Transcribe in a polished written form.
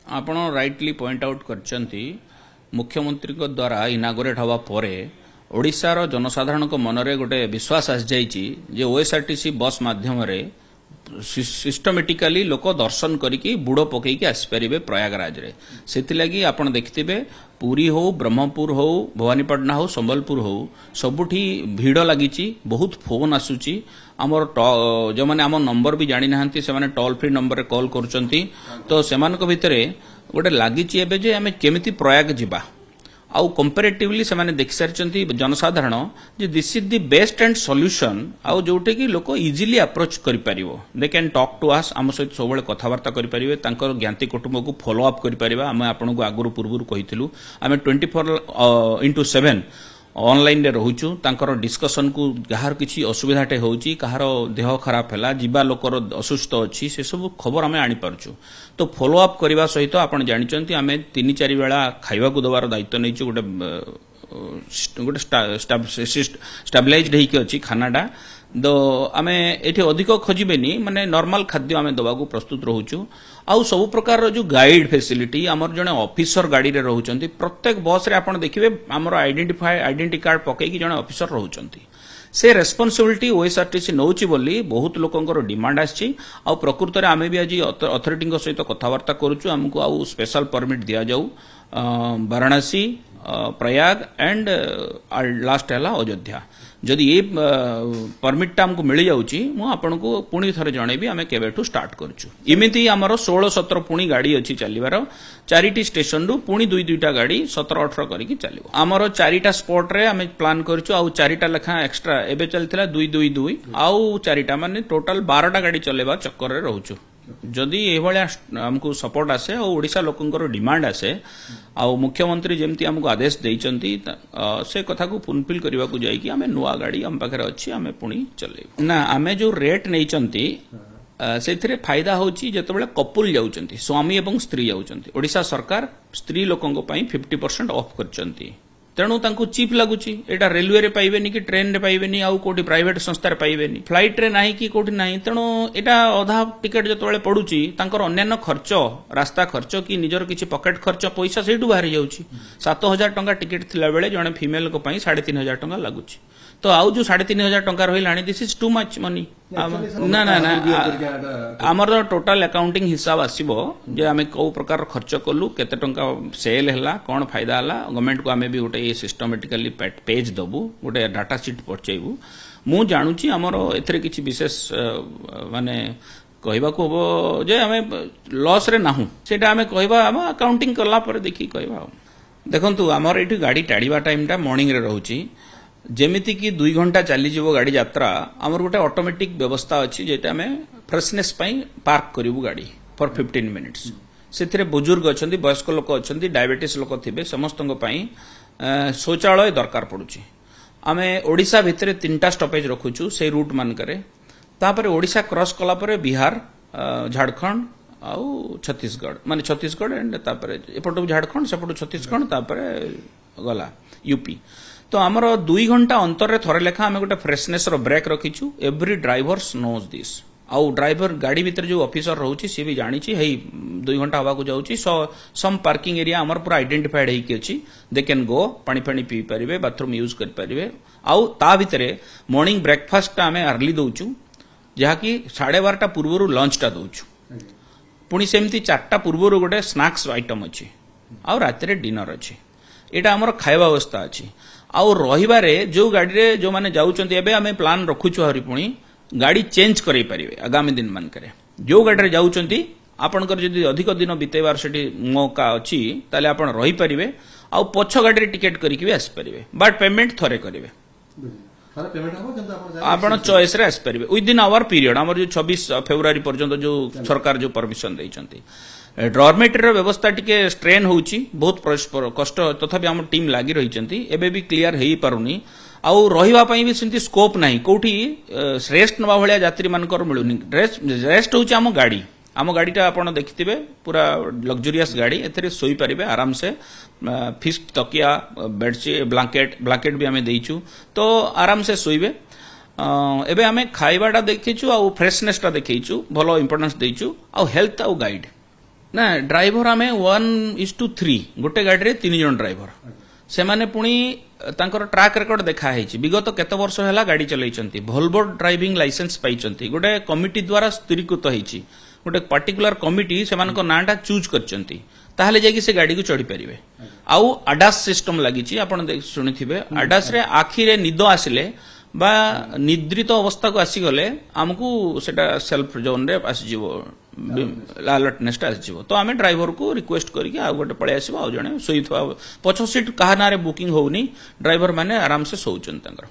आपण rightly point out करचंती मुख्यमंत्री को द्वारा इनागोरेट हवा परे ओडिशार जनसाधारण को मनरे गोटे विश्वास आस जाइछि जे ओएसआरटीसी बस माध्यम रे सिस्टमेटिकली लोक दर्शन करिकी बुड़ पकईकी आसीपारे प्रयागराज रे सेतिलागी आपण देखिथिबे पुरी हो ब्रह्मपुर हो भवानीपटना हो संबलपुर हो सबुठी भीड़ लागिची बहुत फोन आसुची आमर जो माने आम नंबर भी जानी नाहंती से माने टोल फ्री नंबर रे कॉल करूचंती तो सेमान को भितरे गोटे लागिची एबे जे आमे केमिति प्रयाग जिबा आउ कंपैरेटिवली से माने देख सारचंती जनसाधारण जे this is the best and solution आउ जोटे कि लोक इजीली अप्रोच करि परिवो they can talk to us आम सहित सबले कथावार्ता करि परिबे तांकर ज्ञाति कुटुंब को फॉलो अप करि परिबा आमे आपन को आगुरु पूर्वरु कहिथिलु आमे 24/7 ऑनलाइन रे रहूचु तांकर डिस्कशन को जहार किछि असुविधाटे होउची कहार देह खराब हैला जीवा लोकर असुस्थ अछि से सब खबर आमे आनी पारछु तो फॉलो अप करबा सहित आपण जानिचंती आमे 3-4 बेला खाइबा को दबार दायित्व नैछु गोटे स्टेबलाइज्ड हेकी अछि खानाडा तो आमे एठी अधिक खोजिबेनी माने नॉर्मल खाद्य आमे दबा को प्रस्तुत रहूचु आउ सब प्रकार जो गाइड फैसिलिटी आमर जने ऑफिसर गाड़ी रे रहउचंती प्रत्येक बस रे आपण देखिबे आमर आइडेंटिटी कार्ड पके कि जने ऑफिसर रहउचंती से रेस्पोंसिबिलिटी ओएसआरटीसी नौची बोली बहुत लोकंकर डिमांड आछि आ प्रकृत रे आमे भी आज अथॉरिटी को सहित कथावार्ता करूछु हमको आ स्पेशल परमिट दिया जाऊ वाराणसी प्रयाग एंड लास्ट है अयोध्या जदि ये परमिट हमको मिल जाउची मु आपन को पुणी थरे जणेबी आमे केबेठू स्टार्ट करछु इमिति हमरो 16-17 पुणी गाड़ी अछि चलीबार 4टी स्टेशन रु पुणी 2-2टा गाड़ी 17-18 करिकि चलिबो हमरो 4टा स्पॉट रे आमे प्लान करछु आ 4टा लेखा एक्स्ट्रा एबे चलथिला 2-2-2 आउ 4टा माने टोटल 12टा गाड़ी चलेबा चक्कर रे रहउछु जदि एभलिया हमको सपोर्ट आसे और ओडिशा लोकंकर डिमांड आसे आ मुख्यमंत्री जेमती हमको आदेश देइचंती से कथा को फुलफिल करबा को जाई कि हमें नुआ गाड़ी हम पाखरे अछि हमें पुणी चले ना हमें जो रेट नैचंती सेथिरे फायदा होची जतबेले कपुल जाउचंती स्वामी एवं स्त्री जाउचंती ओडिशा सरकार स्त्री लोकंक पई 50% ऑफ करचंती तेणु तांको चीप लागुची एटा रेलवे रे पाइबेनी कि ट्रेन रे पाइबेनी आउ कोठी प्राइवेट संस्था रे पाइबेनी फ्लाइट रे नाही कि कोठी नाही तेणु एटा अधा टिकट जतबेले पडुची तांकर अन्यान्य खर्च रास्ता खर्च कि निजर किछि पॉकेट खर्च पैसा सेठू बाहरी जाउची 7000 टंका टिकट थिला बेले जणे फीमेल को पई 3500 टंका लागुची तो आउ जो 3500 टंका रहिलाणी this is too much money ना ना ना आमर टोटल अकाउंटिंग हिसाब आसीबो जे आमे को प्रकार खर्च कलु केते टंका सेल हैला कोन फायदा हला गवर्नमेंट को आमे भी गोटे सिस्टमेटिकली पेज दबु गोटे डाटा शीट पहुंचेबु मु जानुची हमर एथरे किछि विशेष माने कहबा को जे हमें लॉस रे नाहु सेटा हमें कहबा हम अकाउंटिंग करला पर देखि कहबा देखंतु हमर एठी गाड़ी टाडीबा टाइम टा मॉर्निंग रे रहउची जेमिति कि 2 घंटा चली जीवो गाड़ी यात्रा हमर गोटे ऑटोमेटिक व्यवस्था अछि जेटा हमें फ्रेशनेस पई पार्क करिवु गाड़ी फॉर 15 मिनिट्स सेथिरे बुजुर्ग अछंती वयस्क लोक अछंती डायबिटीज लोक थिबे समस्तंग पई शौचालय दरकार पड़ुची आमे ओडिशा भितरे 3टा स्टॉपेज रखुछु से रूट मान करे तापर ओडिशा क्रॉस कला परे बिहार झारखंड आउ छत्तीसगढ़ माने छत्तीसगढ़ एंड तापर एपटो झारखंड सेपटो छत्तीसगढ़ तापर गला यूपी तो आमर 2 घंटा अंतर रे थरे लेखा हमें गोटे फ्रेशनेस रो ब्रेक रखिछु एवरी ड्राइवर्स नोज दिस आउ ड्राइवर गाड़ी भीतर जो ऑफिसर रहउची से भी जानिची हेई 2 घंटा हवा को जाउची सम पार्किंग एरिया हमर पूरा आइडेंटिफाइड हेई के अछि दे कैन गो पानी पानी पी परिबे बाथरूम यूज कर परिबे आउ ता भीतरे मॉर्निंग ब्रेकफास्ट ता हमें अर्ली दउछु जहा कि 12:30 पूर्वरु लंच ता दउछु पुनी सेमती 4टा पूर्वरु गोटे स्नैक्स आइटम अछि आउ रात रे डिनर अछि एटा हमर खाइबा व्यवस्था अछि आउ रहिबारे जो गाड़ी रे जो माने जाउचंती एबे हमें प्लान रखुछु हरि पुणी गाड़ी चेंज करै परिबे आगामी दिन मान करे जो गाड़ी रे जाउचंती आपनकर जदी अधिक दिन बितेबार सेठी मौका अछि ताले आपण रहि परिबे आउ पछ गाड़ी रे टिकट करिकि आस परिबे बट पेमेंट थरे करिवे थारे पेमेंट हो जंता आपण चॉइस रे आस परिबे विद इन आवर पीरियड हमर जो 26 फरवरी पर्यंत जो सरकार जो परमिशन दैचंती डॉर्मेटरी व्यवस्था टिके स्ट्रेन होउची बहुत कष्ट तथापि हम टीम लागि रहिचंती एबे भी क्लियर हेई पारुनी आउ रहिबा पई भी सिंती स्कोप नाही कोठी रेस्ट नवा भलिया यात्री मानकर मिलुनी रेस्ट होउची हम गाड़ीटा आपण देखिथिबे पूरा लग्जरियस गाड़ी एथरे सोई परिबे आराम से फिक्स तकिया बेडशीट ब्लैंकेट भी हमें देइछु तो आराम से सोइबे एबे हमें खाइबाटा देखिछु आ फ्रेशनेस टा देखिछु भलो इंपोर्टेंस देइछु आ हेल्थ आ गाइड ना ड्राइवर आमे 1:3 गोटे गाड़ी रे 3 जन ड्राइवर से माने पुणी तांकर ट्रैक रिकॉर्ड देखा है विगत केते वर्ष हैला गाड़ी चलैचंती भोल्वो ड्राइविंग लाइसेंस पाइचंती गोटे कमिटी द्वारा स्थिरीकृत होईची गोटे पर्टिकुलर कमिटी से मानको नाटा चूज करचंती ताहले जाकी से गाड़ी को चढ़ी परिवे आउ आडास सिस्टम लागिची आपण सुनिथिबे आडास रे आखि रे निद आसिले बा निद्रित अवस्था को आसी गले हमकू सेटा सेल्फ जोन रे आसी जीवो अलर्टनेस आसीजिवो तो आमे ड्राइवर को रिक्वेस्ट करके आ गोटे पळे आसीबो आ जणे सोईथवा पछ सीट कहा नारे बुकिंग होउनी ड्राइवर माने आराम से सोउचन तांकर